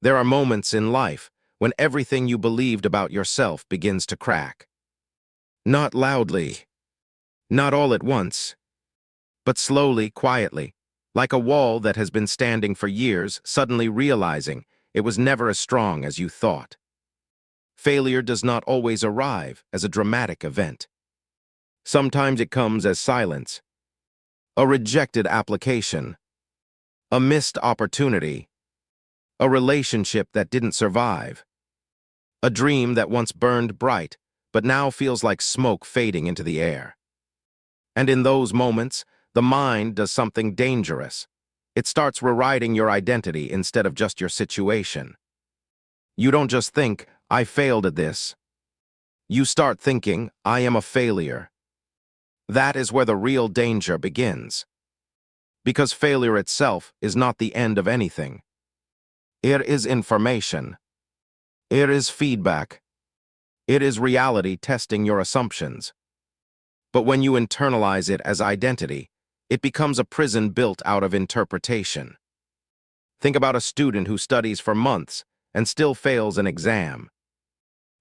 There are moments in life when everything you believed about yourself begins to crack. Not loudly, not all at once, but slowly, quietly, like a wall that has been standing for years, suddenly realizing it was never as strong as you thought. Failure does not always arrive as a dramatic event. Sometimes it comes as silence, a rejected application, a missed opportunity, a relationship that didn't survive, a dream that once burned bright but now feels like smoke fading into the air. And in those moments, the mind does something dangerous. It starts rewriting your identity instead of just your situation. You don't just think, "I failed at this." You start thinking, "I am a failure." That is where the real danger begins. Because failure itself is not the end of anything. It is information. It is feedback. It is reality testing your assumptions. But when you internalize it as identity, it becomes a prison built out of interpretation. Think about a student who studies for months and still fails an exam.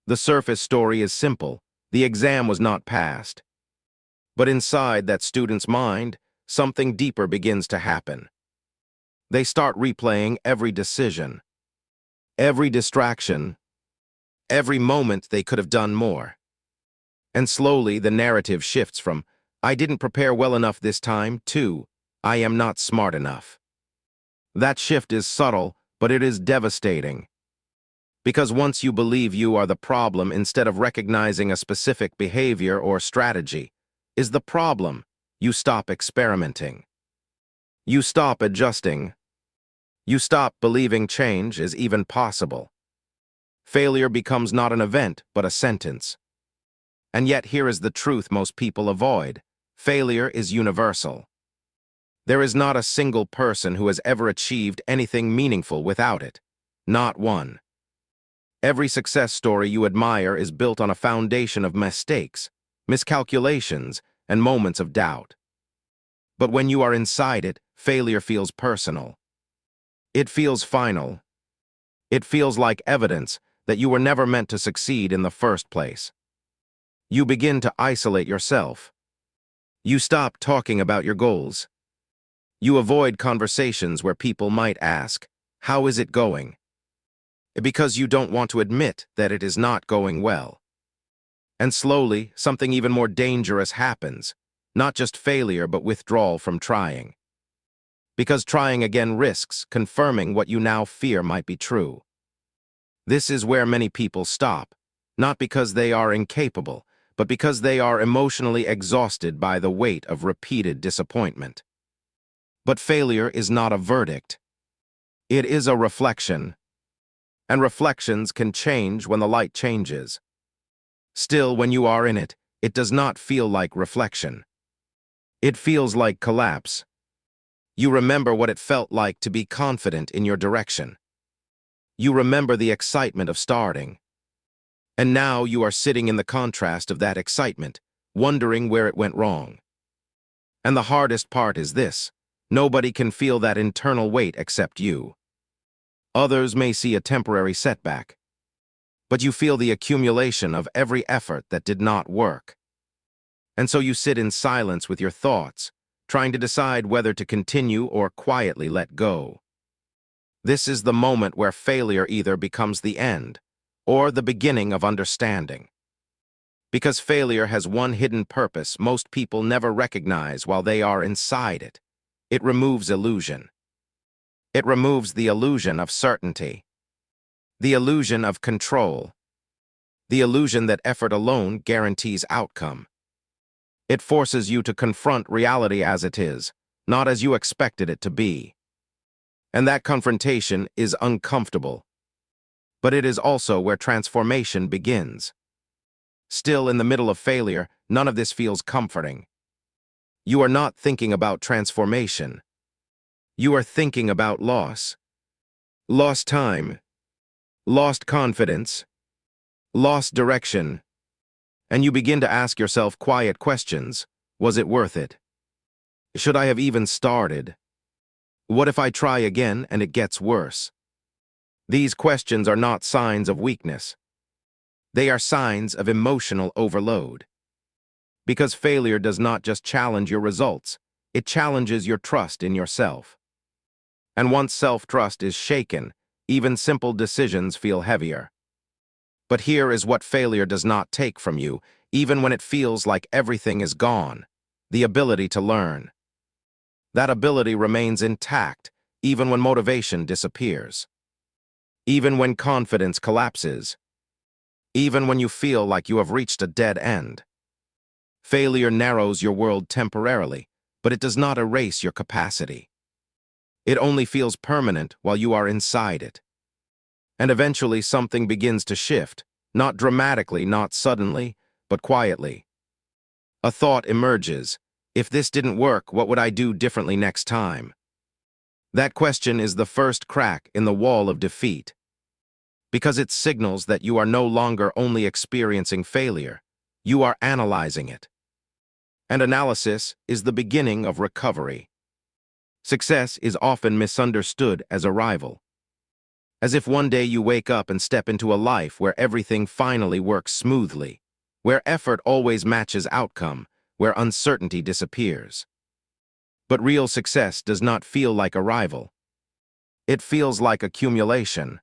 The surface story is simple. The exam was not passed. But inside that student's mind, something deeper begins to happen. They start replaying every decision, every distraction, every moment they could have done more. And slowly the narrative shifts from, "I didn't prepare well enough this time," to, "I am not smart enough." That shift is subtle, but it is devastating. Because once you believe you are the problem instead of recognizing a specific behavior or strategy is the problem, you stop experimenting. You stop adjusting. You stop believing change is even possible. Failure becomes not an event, but a sentence. And yet here is the truth most people avoid. Failure is universal. There is not a single person who has ever achieved anything meaningful without it. Not one. Every success story you admire is built on a foundation of mistakes, miscalculations, and moments of doubt. But when you are inside it, failure feels personal. It feels final. It feels like evidence that you were never meant to succeed in the first place. You begin to isolate yourself. You stop talking about your goals. You avoid conversations where people might ask, "How is it going?" Because you don't want to admit that it is not going well. And slowly, something even more dangerous happens. Not just failure, but withdrawal from trying. Because trying again risks confirming what you now fear might be true. This is where many people stop, not because they are incapable, but because they are emotionally exhausted by the weight of repeated disappointment. But failure is not a verdict. It is a reflection. And reflections can change when the light changes. Still, when you are in it, it does not feel like reflection. It feels like collapse. You remember what it felt like to be confident in your direction. You remember the excitement of starting. And now you are sitting in the contrast of that excitement, wondering where it went wrong. And the hardest part is this: nobody can feel that internal weight except you. Others may see a temporary setback, but you feel the accumulation of every effort that did not work. And so you sit in silence with your thoughts, trying to decide whether to continue or quietly let go. This is the moment where failure either becomes the end or the beginning of understanding. Because failure has one hidden purpose most people never recognize while they are inside it. It removes illusion. It removes the illusion of certainty, the illusion of control, the illusion that effort alone guarantees outcome. It forces you to confront reality as it is, not as you expected it to be. And that confrontation is uncomfortable. But it is also where transformation begins. Still, in the middle of failure, none of this feels comforting. You are not thinking about transformation. You are thinking about loss. Lost time. Lost confidence. Lost direction. And you begin to ask yourself quiet questions. Was it worth it? Should I have even started? What if I try again and it gets worse? These questions are not signs of weakness. They are signs of emotional overload. Because failure does not just challenge your results, it challenges your trust in yourself. And once self-trust is shaken, even simple decisions feel heavier. But here is what failure does not take from you, even when it feels like everything is gone: the ability to learn. That ability remains intact, even when motivation disappears. Even when confidence collapses. Even when you feel like you have reached a dead end. Failure narrows your world temporarily, but it does not erase your capacity. It only feels permanent while you are inside it. And eventually something begins to shift, not dramatically, not suddenly, but quietly. A thought emerges: if this didn't work, what would I do differently next time? That question is the first crack in the wall of defeat, because it signals that you are no longer only experiencing failure, you are analyzing it. And analysis is the beginning of recovery. Success is often misunderstood as arrival. As if one day you wake up and step into a life where everything finally works smoothly, where effort always matches outcome, where uncertainty disappears. But real success does not feel like arrival. It feels like accumulation.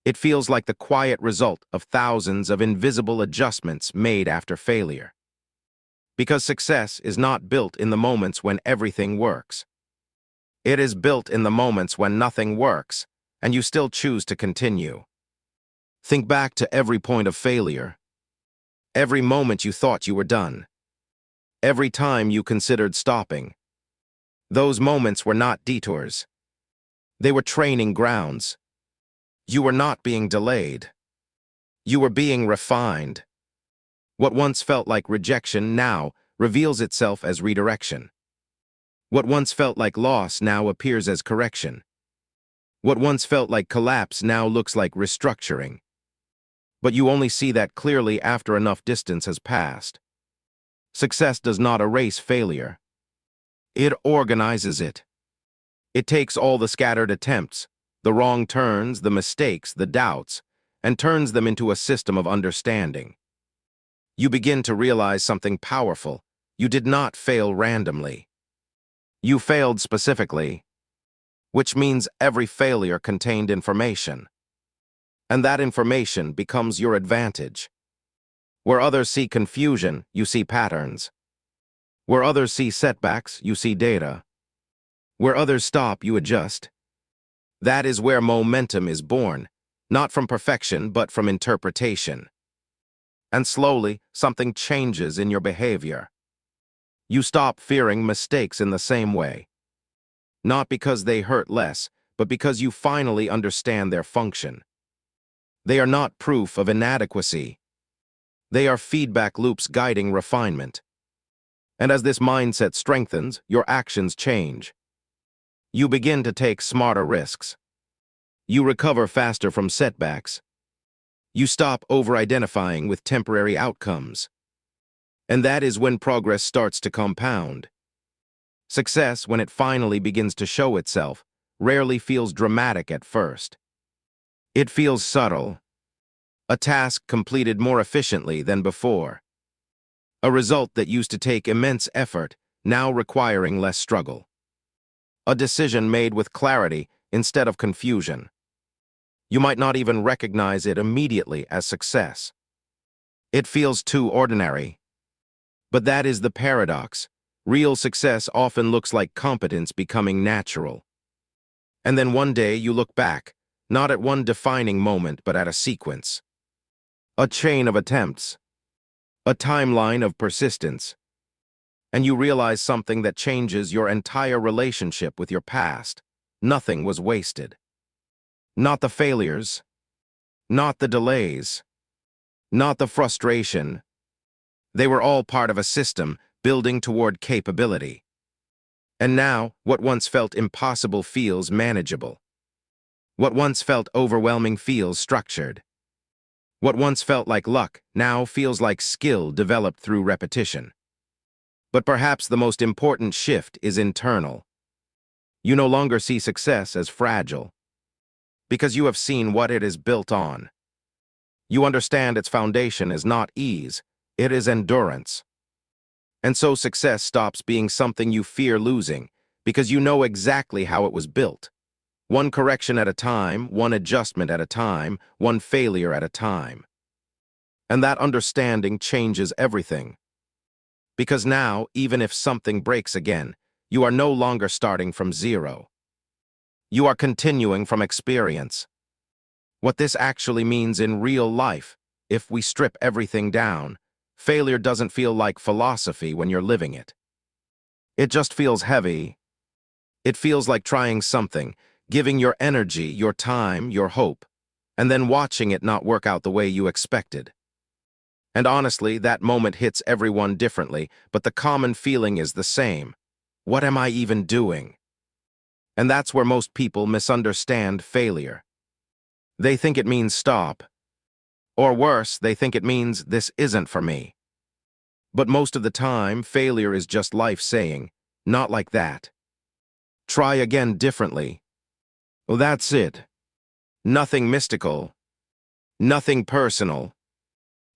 It feels like the quiet result of thousands of invisible adjustments made after failure. Because success is not built in the moments when everything works. It is built in the moments when nothing works, and you still choose to continue. Think back to every point of failure. Every moment you thought you were done. Every time you considered stopping. Those moments were not detours. They were training grounds. You were not being delayed. You were being refined. What once felt like rejection now reveals itself as redirection. What once felt like loss now appears as correction. What once felt like collapse now looks like restructuring. But you only see that clearly after enough distance has passed. Success does not erase failure. It organizes it. It takes all the scattered attempts, the wrong turns, the mistakes, the doubts, and turns them into a system of understanding. You begin to realize something powerful. You did not fail randomly. You failed specifically, which means every failure contained information. And that information becomes your advantage. Where others see confusion, you see patterns. Where others see setbacks, you see data. Where others stop, you adjust. That is where momentum is born, not from perfection, but from interpretation. And slowly, something changes in your behavior. You stop fearing mistakes in the same way. Not because they hurt less, but because you finally understand their function. They are not proof of inadequacy. They are feedback loops guiding refinement. And as this mindset strengthens, your actions change. You begin to take smarter risks. You recover faster from setbacks. You stop over-identifying with temporary outcomes. And that is when progress starts to compound. Success, when it finally begins to show itself, rarely feels dramatic at first. It feels subtle. A task completed more efficiently than before. A result that used to take immense effort, now requiring less struggle. A decision made with clarity instead of confusion. You might not even recognize it immediately as success. It feels too ordinary. But that is the paradox. Real success often looks like competence becoming natural. And then one day you look back, not at one defining moment, but at a sequence. A chain of attempts. A timeline of persistence. And you realize something that changes your entire relationship with your past. Nothing was wasted. Not the failures. Not the delays. Not the frustration. They were all part of a system building toward capability. And now, what once felt impossible feels manageable. What once felt overwhelming feels structured. What once felt like luck now feels like skill developed through repetition. But perhaps the most important shift is internal. You no longer see success as fragile. because you have seen what it is built on. You understand its foundation is not ease, it is endurance. And so success stops being something you fear losing, because you know exactly how it was built. One correction at a time, one adjustment at a time, one failure at a time. And that understanding changes everything. Because now, even if something breaks again, you are no longer starting from zero. You are continuing from experience. What this actually means in real life, if we strip everything down, failure doesn't feel like philosophy when you're living it. It just feels heavy. It feels like trying something, giving your energy, your time, your hope, and then watching it not work out the way you expected. And honestly, that moment hits everyone differently, but the common feeling is the same. What am I even doing? And that's where most people misunderstand failure. They think it means stop. Or worse, they think it means this isn't for me. But most of the time, failure is just life saying, not like that. Try again differently. Well, that's it. Nothing mystical. Nothing personal.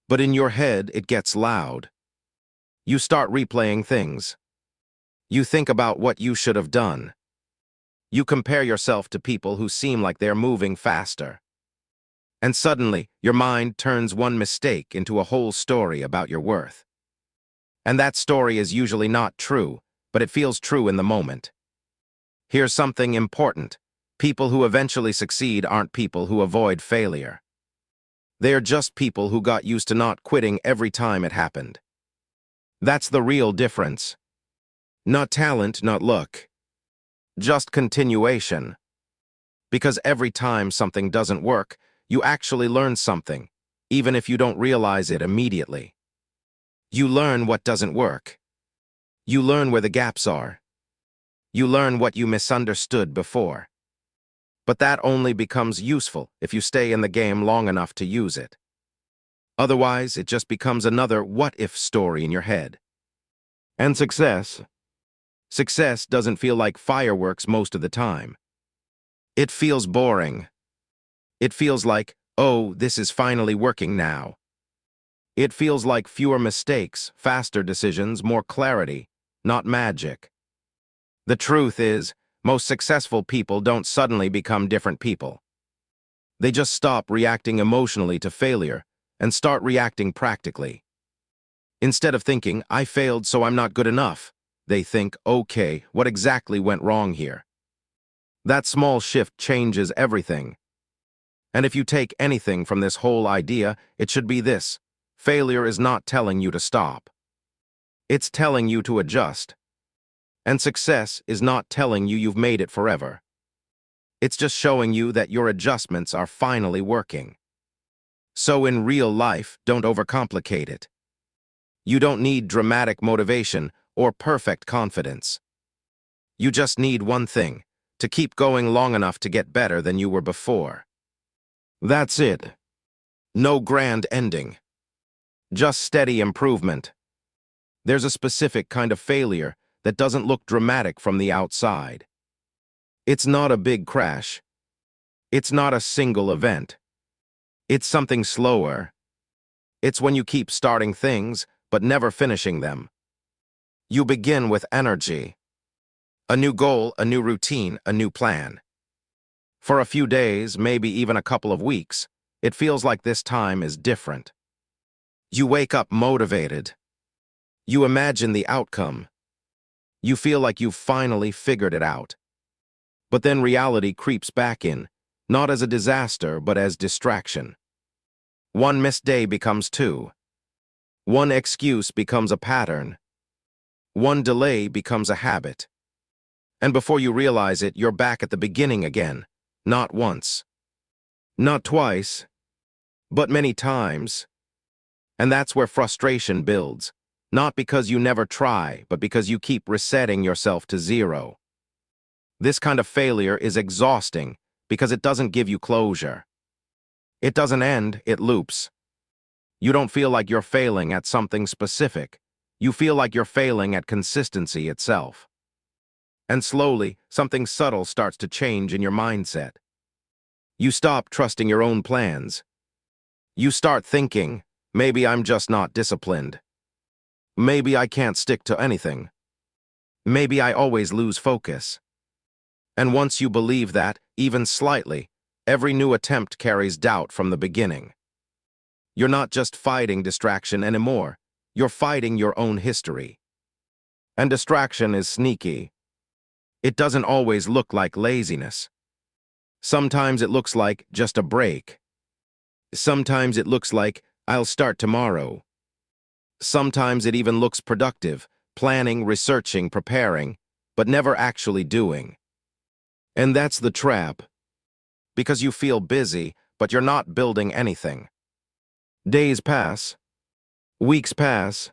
But in your head, it gets loud. You start replaying things. You think about what you should have done. You compare yourself to people who seem like they're moving faster. And suddenly, your mind turns one mistake into a whole story about your worth. And that story is usually not true, but it feels true in the moment. Here's something important. People who eventually succeed aren't people who avoid failure. They are just people who got used to not quitting every time it happened. That's the real difference. Not talent, not luck. Just continuation. Because every time something doesn't work, you actually learn something, even if you don't realize it immediately. You learn what doesn't work. You learn where the gaps are. You learn what you misunderstood before. But that only becomes useful if you stay in the game long enough to use it. Otherwise, it just becomes another what-if story in your head. And success doesn't feel like fireworks most of the time. It feels boring. It feels like, oh, this is finally working now. It feels like fewer mistakes, faster decisions, more clarity, not magic. The truth is, most successful people don't suddenly become different people. They just stop reacting emotionally to failure and start reacting practically. Instead of thinking, I failed so I'm not good enough, they think, okay, what exactly went wrong here? That small shift changes everything. And if you take anything from this whole idea, it should be this. Failure is not telling you to stop. It's telling you to adjust. And success is not telling you you've made it forever. It's just showing you that your adjustments are finally working. So in real life, don't overcomplicate it. You don't need dramatic motivation or perfect confidence. You just need one thing, to keep going long enough to get better than you were before. That's it. No grand ending. Just steady improvement. There's a specific kind of failure that doesn't look dramatic from the outside. It's not a big crash. It's not a single event. It's something slower. It's when you keep starting things, but never finishing them. You begin with energy. A new goal, a new routine, a new plan. For a few days, maybe even a couple of weeks, it feels like this time is different. You wake up motivated. You imagine the outcome. You feel like you've finally figured it out. But then reality creeps back in, not as a disaster, but as distraction. One missed day becomes two. One excuse becomes a pattern. One delay becomes a habit. And before you realize it, you're back at the beginning again. Not once. Not twice. But many times. And that's where frustration builds. Not because you never try, but because you keep resetting yourself to zero. This kind of failure is exhausting because it doesn't give you closure. It doesn't end, it loops. You don't feel like you're failing at something specific. You feel like you're failing at consistency itself. And slowly, something subtle starts to change in your mindset. You stop trusting your own plans. You start thinking, maybe I'm just not disciplined. Maybe I can't stick to anything. Maybe I always lose focus. And once you believe that, even slightly, every new attempt carries doubt from the beginning. You're not just fighting distraction anymore. You're fighting your own history. And distraction is sneaky. It doesn't always look like laziness. Sometimes it looks like just a break. Sometimes it looks like, I'll start tomorrow. Sometimes it even looks productive, planning, researching, preparing, but never actually doing. And that's the trap. Because you feel busy, but you're not building anything. Days pass, weeks pass,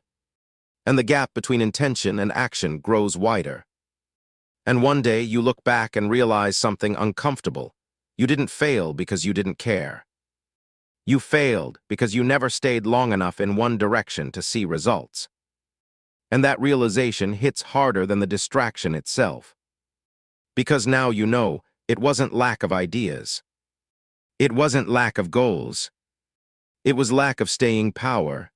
and the gap between intention and action grows wider. And one day you look back and realize something uncomfortable. You didn't fail because you didn't care. You failed because you never stayed long enough in one direction to see results. And that realization hits harder than the distraction itself. Because now you know, it wasn't lack of ideas. It wasn't lack of goals. It was lack of staying power.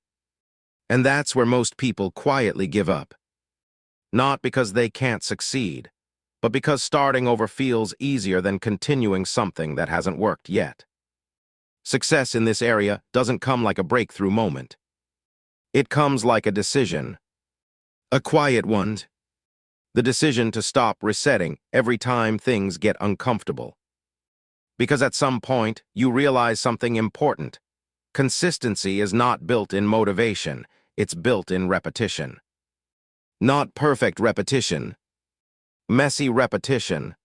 And that's where most people quietly give up. Not because they can't succeed, but because starting over feels easier than continuing something that hasn't worked yet. Success in this area doesn't come like a breakthrough moment. It comes like a decision. A quiet one. The decision to stop resetting every time things get uncomfortable. Because at some point, you realize something important. Consistency is not built in motivation, it's built in repetition. Not perfect repetition. Messy repetition.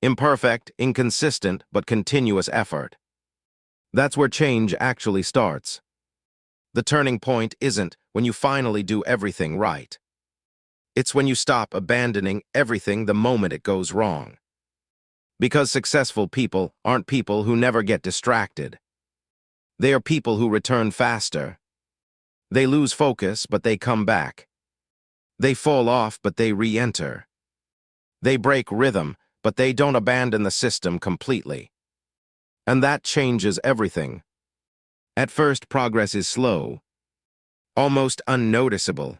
Imperfect, inconsistent, but continuous effort. That's where change actually starts. The turning point isn't when you finally do everything right. It's when you stop abandoning everything the moment it goes wrong. Because successful people aren't people who never get distracted. They are people who return faster. They lose focus, but they come back. They fall off, but they re-enter. They break rhythm, but they don't abandon the system completely. And that changes everything. At first, progress is slow, almost unnoticeable.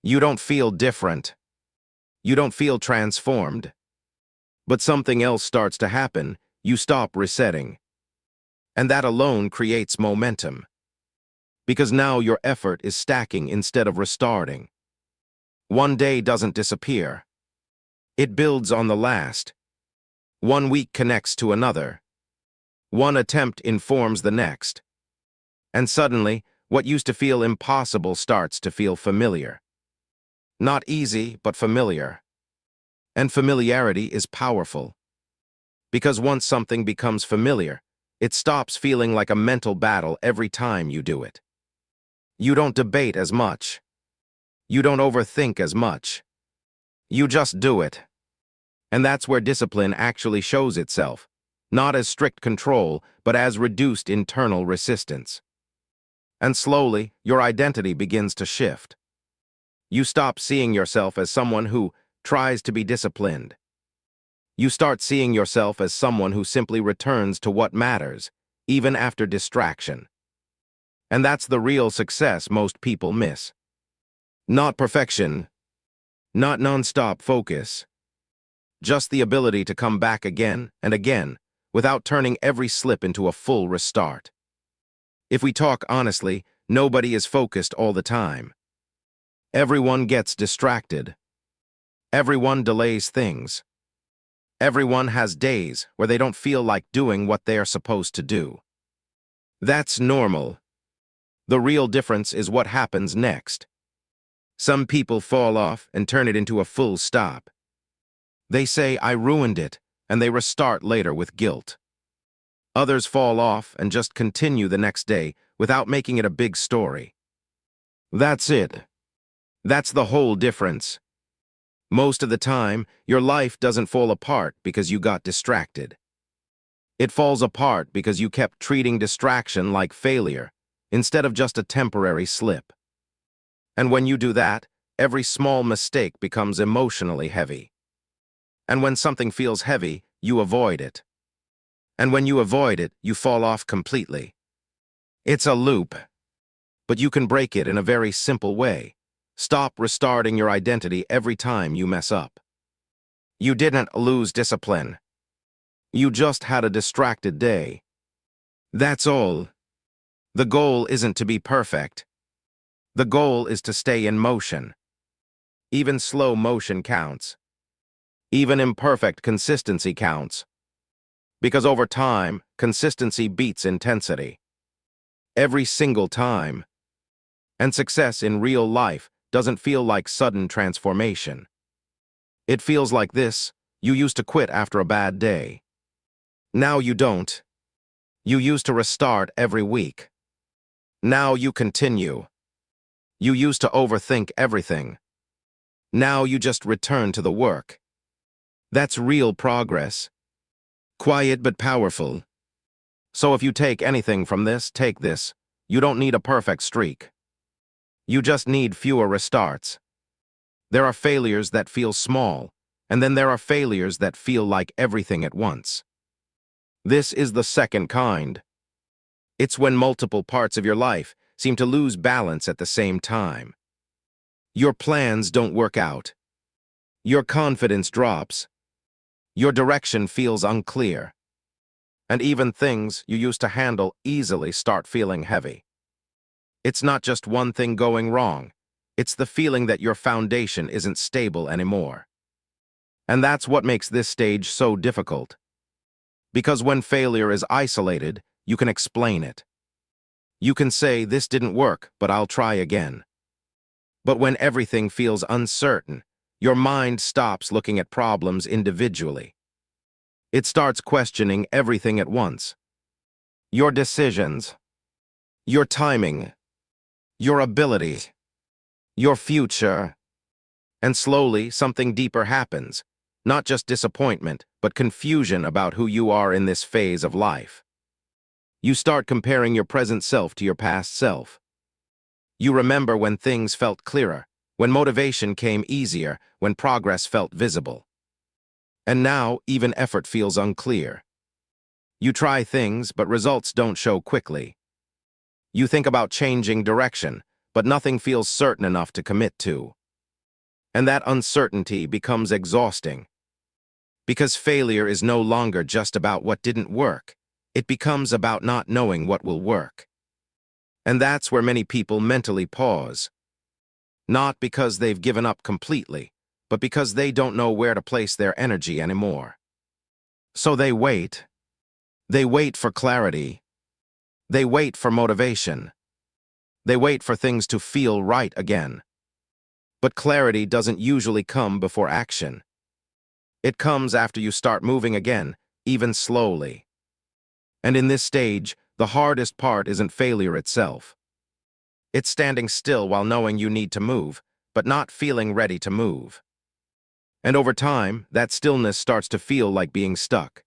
You don't feel different. You don't feel transformed. But something else starts to happen. You stop resetting. And that alone creates momentum. Because now your effort is stacking instead of restarting. One day doesn't disappear. It builds on the last. One week connects to another. One attempt informs the next. And suddenly, what used to feel impossible starts to feel familiar. Not easy, but familiar. And familiarity is powerful. Because once something becomes familiar, it stops feeling like a mental battle every time you do it. You don't debate as much. You don't overthink as much. You just do it. And that's where discipline actually shows itself, not as strict control, but as reduced internal resistance. And slowly, your identity begins to shift. You stop seeing yourself as someone who tries to be disciplined. You start seeing yourself as someone who simply returns to what matters, even after distraction. And that's the real success most people miss. Not perfection, not non-stop focus, just the ability to come back again and again without turning every slip into a full restart. If we talk honestly, nobody is focused all the time. Everyone gets distracted. Everyone delays things. Everyone has days where they don't feel like doing what they are supposed to do. That's normal. The real difference is what happens next. Some people fall off and turn it into a full stop. They say, I ruined it, and they restart later with guilt. Others fall off and just continue the next day without making it a big story. That's it. That's the whole difference. Most of the time, your life doesn't fall apart because you got distracted. It falls apart because you kept treating distraction like failure, instead of just a temporary slip. And when you do that, every small mistake becomes emotionally heavy. And when something feels heavy, you avoid it. And when you avoid it, you fall off completely. It's a loop, but you can break it in a very simple way. Stop restarting your identity every time you mess up. You didn't lose discipline. You just had a distracted day. That's all. The goal isn't to be perfect. The goal is to stay in motion. Even slow motion counts. Even imperfect consistency counts. Because over time, consistency beats intensity. Every single time. And success in real life doesn't feel like sudden transformation. It feels like this: you used to quit after a bad day. Now you don't. You used to restart every week. Now you continue. You used to overthink everything. Now you just return to the work. That's real progress. Quiet but powerful. So if you take anything from this, take this. You don't need a perfect streak. You just need fewer restarts. There are failures that feel small, and then there are failures that feel like everything at once. This is the second kind. It's when multiple parts of your life seem to lose balance at the same time. Your plans don't work out. Your confidence drops. Your direction feels unclear. And even things you used to handle easily start feeling heavy. It's not just one thing going wrong. It's the feeling that your foundation isn't stable anymore. And that's what makes this stage so difficult. Because when failure is isolated, you can explain it. You can say, "This didn't work, but I'll try again." But when everything feels uncertain, your mind stops looking at problems individually. It starts questioning everything at once. Your decisions, your timing, your ability, your future. And slowly, something deeper happens. Not just disappointment, but confusion about who you are in this phase of life. You start comparing your present self to your past self. You remember when things felt clearer, when motivation came easier, when progress felt visible. And now, even effort feels unclear. You try things, but results don't show quickly. You think about changing direction, but nothing feels certain enough to commit to. And that uncertainty becomes exhausting. Because failure is no longer just about what didn't work. It becomes about not knowing what will work. And that's where many people mentally pause. Not because they've given up completely, but because they don't know where to place their energy anymore. So they wait. They wait for clarity. They wait for motivation. They wait for things to feel right again. But clarity doesn't usually come before action. It comes after you start moving again, even slowly. And in this stage, the hardest part isn't failure itself. It's standing still while knowing you need to move, but not feeling ready to move. And over time, that stillness starts to feel like being stuck.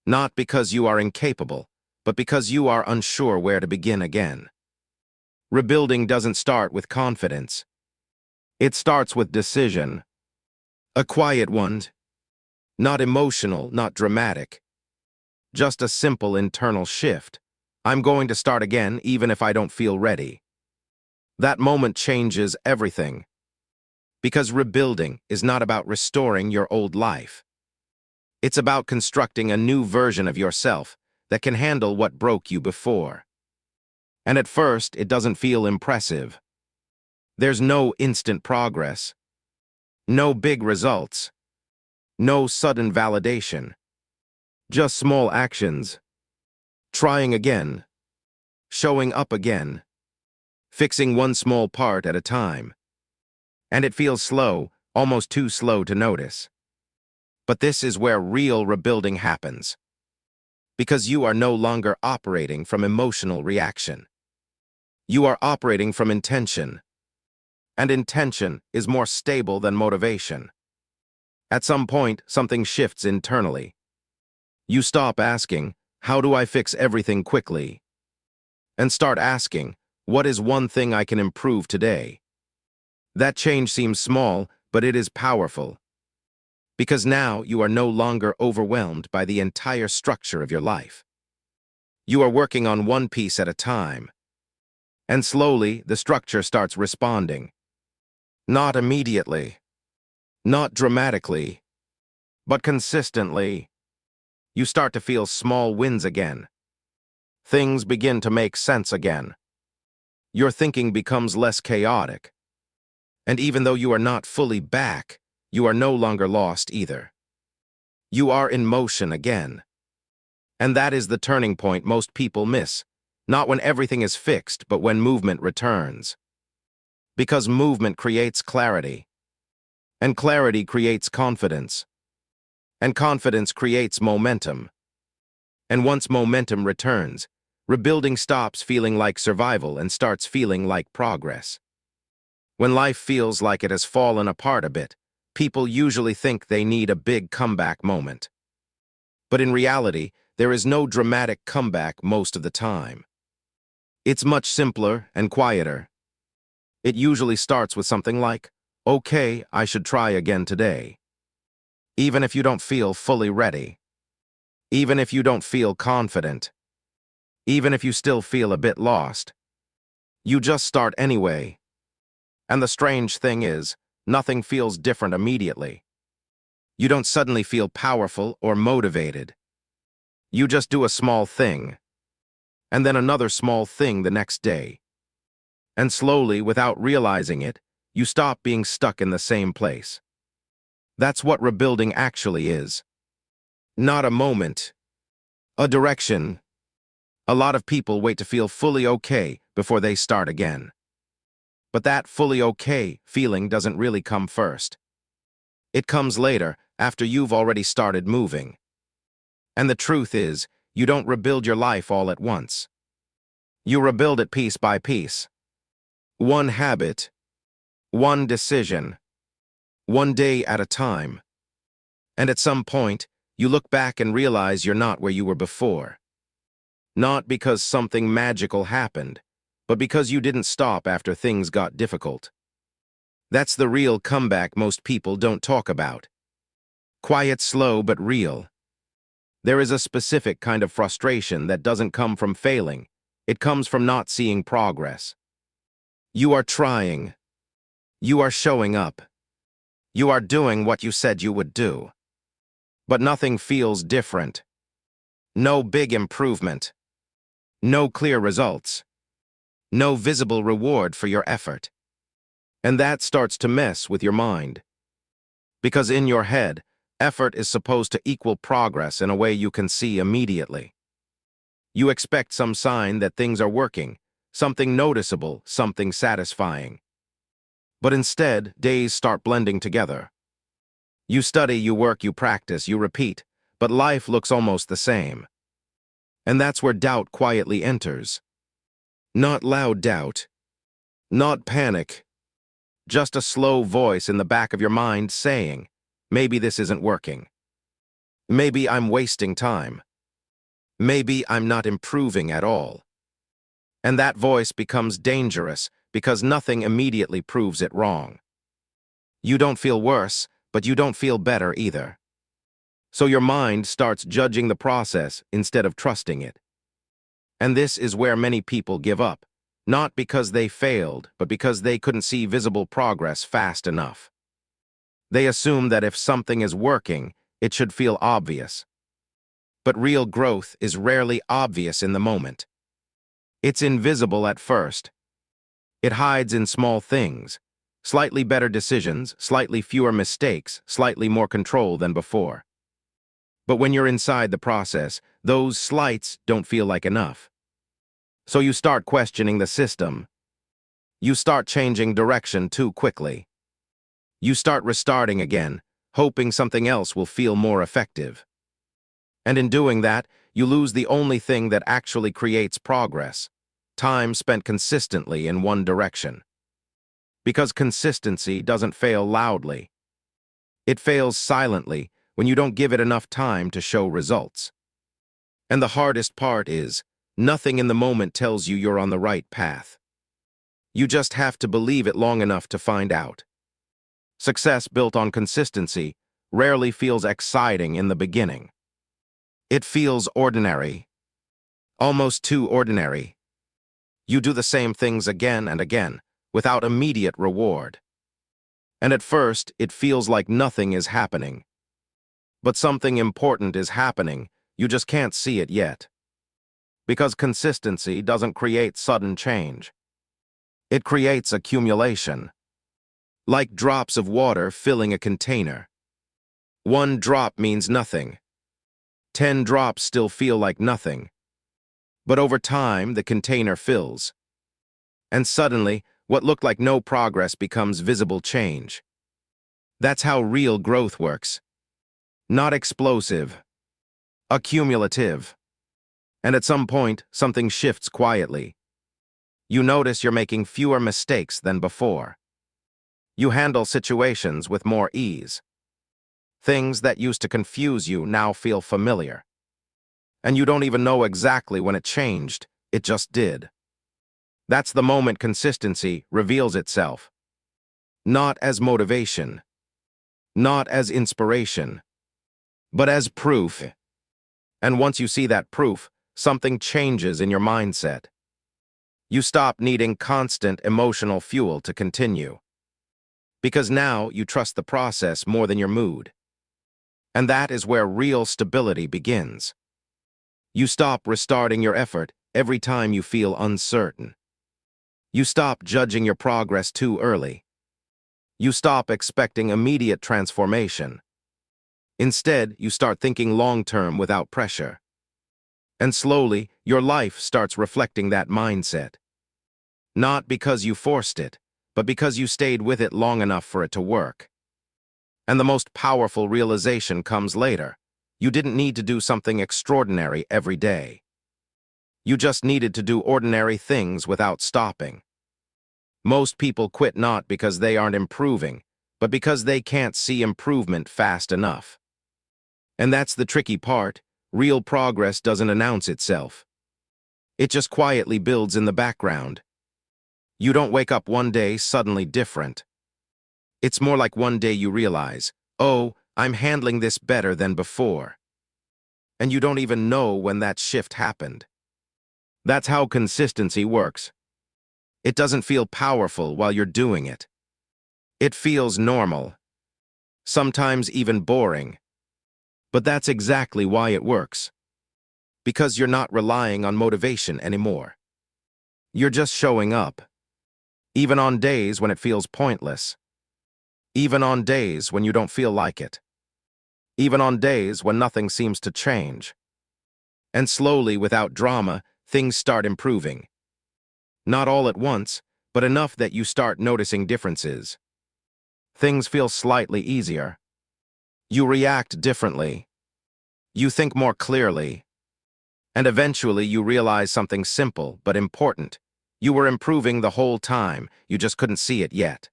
Not because you are incapable, but because you are unsure where to begin again. Rebuilding doesn't start with confidence. It starts with decision. A quiet one. Not emotional, not dramatic. Just a simple internal shift. I'm going to start again even if I don't feel ready. That moment changes everything. Because rebuilding is not about restoring your old life. It's about constructing a new version of yourself that can handle what broke you before. And at first, it doesn't feel impressive. There's no instant progress. No big results. No sudden validation. Just small actions. Trying again. Showing up again. Fixing one small part at a time. And it feels slow, almost too slow to notice. But this is where real rebuilding happens. Because you are no longer operating from emotional reaction. You are operating from intention. And intention is more stable than motivation. At some point, something shifts internally. You stop asking, "How do I fix everything quickly?" And start asking, "What is one thing I can improve today?" That change seems small, but it is powerful. Because now you are no longer overwhelmed by the entire structure of your life. You are working on one piece at a time, and slowly the structure starts responding. Not immediately, not dramatically, but consistently. You start to feel small wins again. Things begin to make sense again. Your thinking becomes less chaotic. And even though you are not fully back, you are no longer lost either. You are in motion again. And that is the turning point most people miss, not when everything is fixed, but when movement returns. Because movement creates clarity, and clarity creates confidence, and confidence creates momentum. And once momentum returns, rebuilding stops feeling like survival and starts feeling like progress. When life feels like it has fallen apart a bit, people usually think they need a big comeback moment. But in reality, there is no dramatic comeback most of the time. It's much simpler and quieter. It usually starts with something like, "Okay, I should try again today." Even if you don't feel fully ready. Even if you don't feel confident. Even if you still feel a bit lost. You just start anyway. And the strange thing is, nothing feels different immediately. You don't suddenly feel powerful or motivated. You just do a small thing, and then another small thing the next day. And slowly, without realizing it, you stop being stuck in the same place. That's what rebuilding actually is. Not a moment, a direction. A lot of people wait to feel fully okay before they start again. But that fully okay feeling doesn't really come first. It comes later, after you've already started moving. And the truth is, you don't rebuild your life all at once. You rebuild it piece by piece. One habit, one decision, one day at a time. And at some point, you look back and realize you're not where you were before. Not because something magical happened, but because you didn't stop after things got difficult. That's the real comeback most people don't talk about. Quiet, slow, but real. There is a specific kind of frustration that doesn't come from failing. It comes from not seeing progress. You are trying. You are showing up. You are doing what you said you would do. But nothing feels different. No big improvement. No clear results. No visible reward for your effort. And that starts to mess with your mind. Because in your head, effort is supposed to equal progress in a way you can see immediately. You expect some sign that things are working, something noticeable, something satisfying. But instead, days start blending together. You study, you work, you practice, you repeat, but life looks almost the same. And that's where doubt quietly enters. Not loud doubt, not panic, just a slow voice in the back of your mind saying, maybe this isn't working. Maybe I'm wasting time. Maybe I'm not improving at all. And that voice becomes dangerous because nothing immediately proves it wrong. You don't feel worse, but you don't feel better either. So your mind starts judging the process instead of trusting it. And this is where many people give up, not because they failed, but because they couldn't see visible progress fast enough. They assume that if something is working, it should feel obvious. But real growth is rarely obvious in the moment. It's invisible at first. It hides in small things, slightly better decisions, slightly fewer mistakes, slightly more control than before. But when you're inside the process, those slights don't feel like enough. So you start questioning the system. You start changing direction too quickly. You start restarting again, hoping something else will feel more effective. And in doing that, you lose the only thing that actually creates progress: time spent consistently in one direction. Because consistency doesn't fail loudly. It fails silently when you don't give it enough time to show results. And the hardest part is, nothing in the moment tells you you're on the right path. You just have to believe it long enough to find out. Success built on consistency rarely feels exciting in the beginning. It feels ordinary, almost too ordinary. You do the same things again and again, without immediate reward. And at first, it feels like nothing is happening. But something important is happening, you just can't see it yet. Because consistency doesn't create sudden change. It creates accumulation. Like drops of water filling a container. One drop means nothing. 10 drops still feel like nothing. But over time, the container fills. And suddenly, what looked like no progress becomes visible change. That's how real growth works. Not explosive. Accumulative. And at some point, something shifts quietly. You notice you're making fewer mistakes than before. You handle situations with more ease. Things that used to confuse you now feel familiar. And you don't even know exactly when it changed, it just did. That's the moment consistency reveals itself. Not as motivation, not as inspiration, but as proof. And once you see that proof, something changes in your mindset. You stop needing constant emotional fuel to continue. Because now you trust the process more than your mood. And that is where real stability begins. You stop restarting your effort every time you feel uncertain. You stop judging your progress too early. You stop expecting immediate transformation. Instead, you start thinking long-term without pressure. And slowly, your life starts reflecting that mindset. Not because you forced it, but because you stayed with it long enough for it to work. And the most powerful realization comes later. You didn't need to do something extraordinary every day. You just needed to do ordinary things without stopping. Most people quit not because they aren't improving, but because they can't see improvement fast enough. And that's the tricky part. Real progress doesn't announce itself. It just quietly builds in the background. You don't wake up one day suddenly different. It's more like one day you realize, oh, I'm handling this better than before. And you don't even know when that shift happened. That's how consistency works. It doesn't feel powerful while you're doing it. It feels normal. Sometimes even boring. But that's exactly why it works. Because you're not relying on motivation anymore. You're just showing up. Even on days when it feels pointless. Even on days when you don't feel like it. Even on days when nothing seems to change. And slowly, without drama, things start improving. Not all at once, but enough that you start noticing differences. Things feel slightly easier. You react differently. You think more clearly. And eventually you realize something simple but important. You were improving the whole time, you just couldn't see it yet.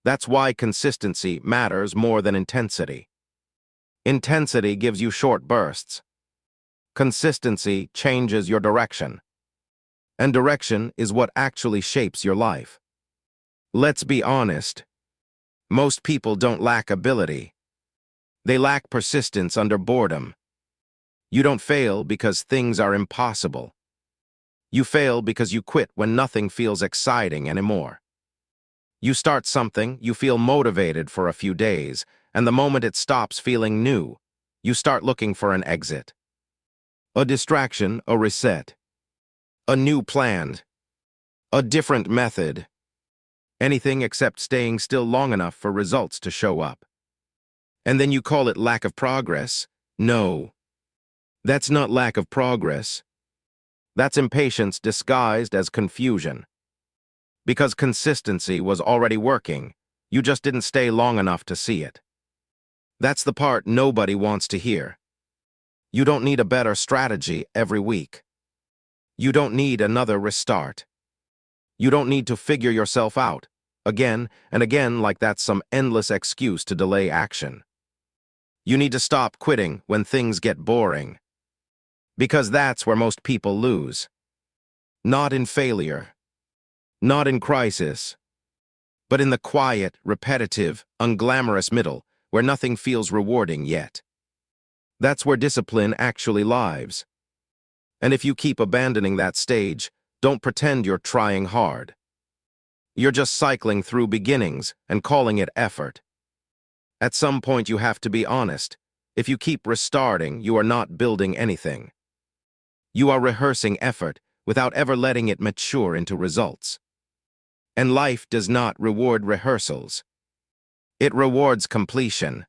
That's why consistency matters more than intensity. Intensity gives you short bursts. Consistency changes your direction. And direction is what actually shapes your life. Let's be honest. Most people don't lack ability. They lack persistence under boredom. You don't fail because things are impossible. You fail because you quit when nothing feels exciting anymore. You start something, you feel motivated for a few days, and the moment it stops feeling new, you start looking for an exit. A distraction, a reset. A new plan. A different method. Anything except staying still long enough for results to show up. And then you call it lack of progress? No. That's not lack of progress. That's impatience disguised as confusion. Because consistency was already working, you just didn't stay long enough to see it. That's the part nobody wants to hear. You don't need a better strategy every week. You don't need another restart. You don't need to figure yourself out, again and again like that's some endless excuse to delay action. You need to stop quitting when things get boring. Because that's where most people lose. Not in failure. Not in crisis. But in the quiet, repetitive, unglamorous middle, where nothing feels rewarding yet. That's where discipline actually lives. And if you keep abandoning that stage, don't pretend you're trying hard. You're just cycling through beginnings and calling it effort. At some point you have to be honest. If you keep restarting, you are not building anything. You are rehearsing effort without ever letting it mature into results. And life does not reward rehearsals. It rewards completion.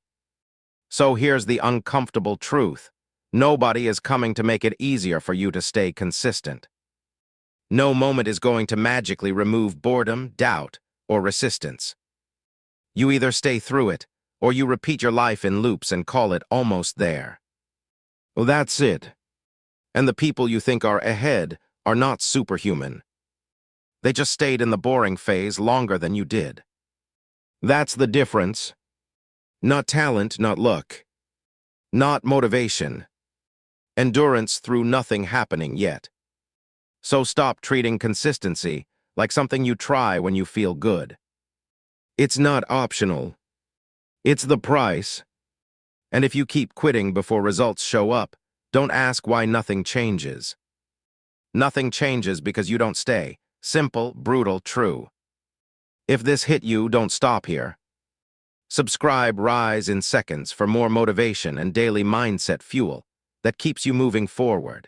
So here's the uncomfortable truth. Nobody is coming to make it easier for you to stay consistent. No moment is going to magically remove boredom, doubt, or resistance. You either stay through it, or you repeat your life in loops and call it almost there. Well, that's it. And the people you think are ahead are not superhuman. They just stayed in the boring phase longer than you did. That's the difference. Not talent, not luck. Not motivation. Endurance through nothing happening yet. So stop treating consistency like something you try when you feel good. It's not optional. It's the price. And if you keep quitting before results show up, don't ask why nothing changes. Nothing changes because you don't stay. Simple, brutal, true. If this hit you, don't stop here. Subscribe Rise in Seconds for more motivation and daily mindset fuel that keeps you moving forward.